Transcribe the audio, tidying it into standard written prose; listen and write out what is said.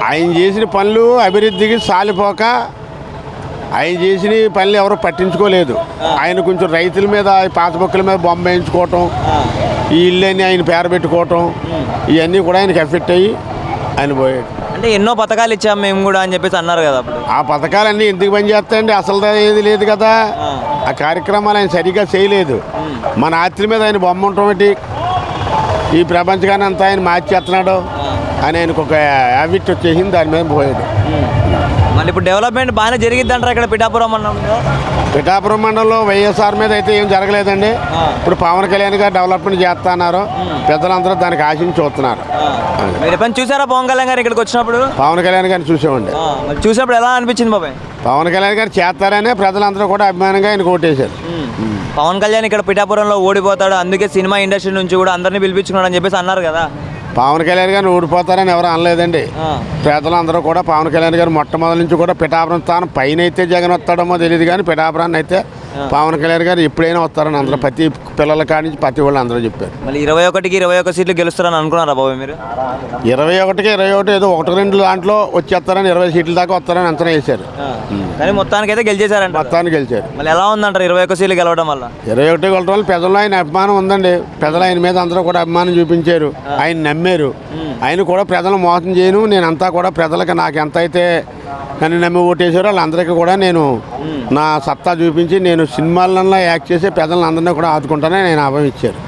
ఆయన చేసిన పనులు అభివృద్ధికి సాలిపోక ఆయన చేసిన పనులు ఎవరు పట్టించుకోలేదు. ఆయన కొంచెం రైతుల మీద పాతబొక్కల మీద బొమ్మ వేయించుకోవటం, ఈ ఇళ్ళని ఆయన పేరు పెట్టుకోవటం, ఇవన్నీ కూడా ఆయనకి ఎఫెక్ట్ అయ్యి ఆయన పోయాడు. అంటే ఎన్నో పథకాలు ఇచ్చాం మేము కూడా అని చెప్పేసి అన్నారు కదా అప్పుడు. ఆ పథకాలన్నీ ఎందుకు పనిచేస్తాయండి? అసలు ఏది లేదు కదా. ఆ కార్యక్రమాలు ఆయన సరిగ్గా చేయలేదు. మన ఆస్తి మీద ఆయన బొమ్మ ఉండటం ఏంటి, ఈ ప్రపంచకాన్ని అంతా ఆయన మార్చేస్తున్నాడు అని ఆయనకు ఒక హ్యాబిట్ వచ్చేసింది, దాని మీద పోయాడు. మళ్ళీ ఇప్పుడు డెవలప్మెంట్ బాగానే జరిగిద్ది అంటారు ఇక్కడ పిఠాపురం మండలంలో. పిఠాపురం మండలంలో వైఎస్ఆర్ మీద అయితే ఏం జరగలేదండి. ఇప్పుడు పవన్ కళ్యాణ్ గారు డెవలప్మెంట్ చేస్తున్నారు, పెద్దలందరూ దానికి ఆశించి చూస్తున్నారు. మీరు ఎప్పుడైనా చూసారా పవన్ కళ్యాణ్ గారు ఇక్కడికి వచ్చినప్పుడు? పవన్ కళ్యాణ్ గారిని చూసామండి. మరి చూసినప్పుడు ఎలా అనిపించింది బాబాయ్? పవన్ కళ్యాణ్ గారు చేస్తారనే ప్రజలందరూ కూడా అభిమానంగా ఆయన ఓటేశారు. పవన్ కళ్యాణ్ ఇక్కడ పిఠాపురంలో ఓడిపోతాడు, అందుకే సినిమా ఇండస్ట్రీ నుంచి కూడా అందరినీ పిలిపించుకున్నాడు అని చెప్పేసి అన్నారు కదా. పవన్ కళ్యాణ్ గారిని ఓడిపోతారని ఎవరు అనలేదండి. పేదలందరూ కూడా పవన్ కళ్యాణ్ గారు మొట్టమొదటి నుంచి కూడా పిఠాపురం స్థానం పైన అయితే జగన్ వస్తాడమో తెలియదు, కానీ పిఠాపురాన్ని అయితే పవన్ కళ్యాణ్ గారు ఎప్పుడైనా వస్తారని అందరూ ప్రతి పిల్లల కాడి నుంచి ప్రతి వాళ్ళు అందరూ చెప్పారు. మళ్ళీ 21కి 21 సీట్లు గెలుస్తారని అనుకున్నారా బాబాయ్ మీరు? 21కి 21 ఏదో 1-2 దాంట్లో వచ్చేస్తారని 20 సీట్ల దాకా వస్తారని అంచనా వేశారు. కానీ మొత్తానికి అయితే గెలిచేశారంట. మొత్తానికి గెలిచారు. మళ్ళీ ఎలా ఉందంటారు 21 సీట్లు గెలవడం వల్ల? 21 గెలవడం వల్ల ప్రజల్లో ఆయన అభిమానం ఉందండి. ప్రజలు ఆయన మీద అందరూ కూడా అభిమానం చూపించారు, ఆయన నమ్మారు. ఆయన కూడా ప్రజలు మోసం చేయను, నేనంతా కూడా ప్రజలకు నాకు ఎంత అయితే నన్ను నమ్మి ఓటేశారో వాళ్ళందరికీ కూడా నేను నా సత్తా చూపించి నేను సినిమాలలో యాక్ట్ చేసి ప్రజలందరినీ కూడా ఆదుకుంటానని నేను అభయం ఇచ్చారు.